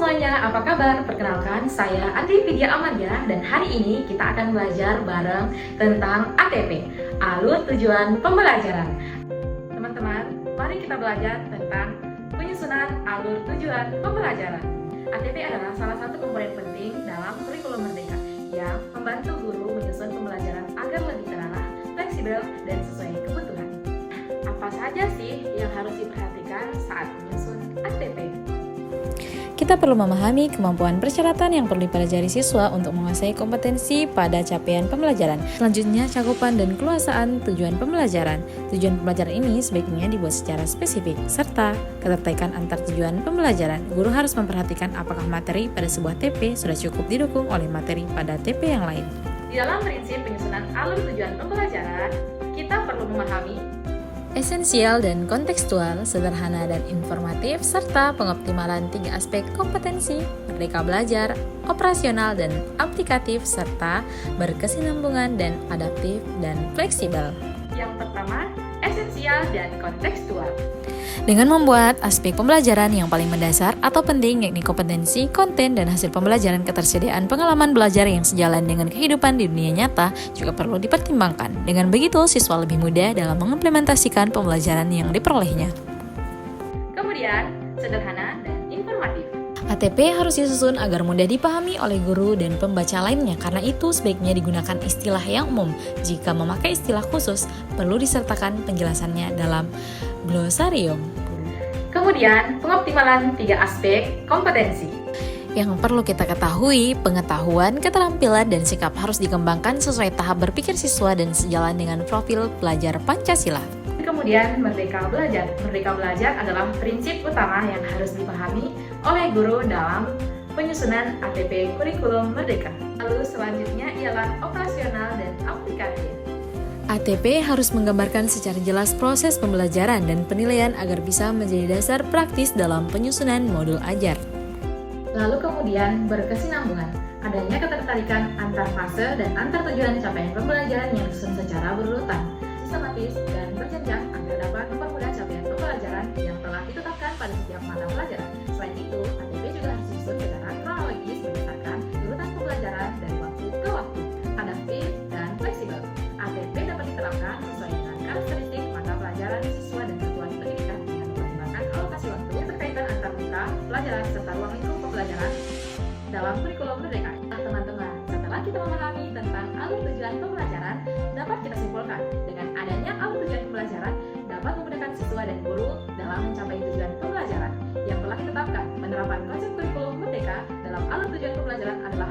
semuanya, apa kabar? Perkenalkan, saya Andi Vidya Amalia dan hari ini kita akan belajar bareng tentang ATP, Alur Tujuan Pembelajaran. Teman-teman, mari kita belajar tentang penyusunan alur tujuan pembelajaran. ATP adalah salah satu komponen penting dalam kurikulum Merdeka yang membantu guru menyusun pembelajaran agar lebih terarah, fleksibel, dan sesuai kebutuhan. Apa saja sih yang harus diperhatikan saat menyusun ATP? Kita perlu memahami kemampuan persyaratan yang perlu dipelajari siswa untuk menguasai kompetensi pada capaian pembelajaran. Selanjutnya, cakupan dan keluasaan tujuan pembelajaran. Tujuan pembelajaran ini sebaiknya dibuat secara spesifik, serta keterkaitan antar tujuan pembelajaran. Guru harus memperhatikan apakah materi pada sebuah TP sudah cukup didukung oleh materi pada TP yang lain. Di dalam prinsip penyusunan alur tujuan pembelajaran, kita perlu memahami Esensial dan kontekstual, sederhana dan informatif, serta pengoptimalan 3 aspek kompetensi, merdeka belajar, operasional dan aplikatif, serta berkesinambungan dan adaptif dan fleksibel. yang pertama, esensial dan kontekstual. Dengan membuat aspek pembelajaran yang paling mendasar atau penting, yakni kompetensi, konten, dan hasil pembelajaran, ketersediaan pengalaman belajar yang sejalan dengan kehidupan di dunia nyata juga perlu dipertimbangkan. Dengan begitu, siswa lebih mudah dalam mengimplementasikan pembelajaran yang diperolehnya. Kemudian, sederhana dan informatif. ATP harus disusun agar mudah dipahami oleh guru dan pembaca lainnya. Karena itu, sebaiknya digunakan istilah yang umum. Jika memakai istilah khusus, perlu disertakan penjelasannya dalam glosarium. Kemudian, pengoptimalan 3 aspek kompetensi. Yang perlu kita ketahui, pengetahuan, keterampilan, dan sikap harus dikembangkan sesuai tahap berpikir siswa dan sejalan dengan profil pelajar Pancasila. Kemudian, merdeka belajar. Merdeka belajar adalah prinsip utama yang harus dipahami oleh guru dalam penyusunan ATP kurikulum Merdeka. Lalu selanjutnya ialah operasional dan aplikatif. ATP harus menggambarkan secara jelas proses pembelajaran dan penilaian agar bisa menjadi dasar praktis dalam penyusunan modul ajar. Lalu kemudian berkesinambungan. Adanya ketertarikan antar fase dan antar tujuan capaian pembelajaran yang disusun secara berurutan, sistematis, dan berjenjang agar dapat mempermudah capaian pembelajaran yang telah ditetapkan pada setiap mata pelajaran. Selain itu, ATP juga harus disusun secara kronologis berdasarkan urutan pembelajaran dari waktu ke waktu, adaptif, dan fleksibel. ATP dapat diterapkan sesuai dengan karakteristik mata pelajaran siswa dan satuan pendidikan dengan mempertimbangkan alokasi waktu, keterkaitan antar mata pelajaran serta ruang lingkup pembelajaran dalam kurikulum Merdeka. Teman-teman, setelah kita memahami tentang alur tujuan pembelajaran, dapat kita simpulkan dengan adanya alur tujuan pembelajaran dapat memudahkan siswa dan guru dalam mencapai tujuan pembelajaran yang telah ditetapkan. Penerapan konsep kurikulum Merdeka dalam alur tujuan pembelajaran adalah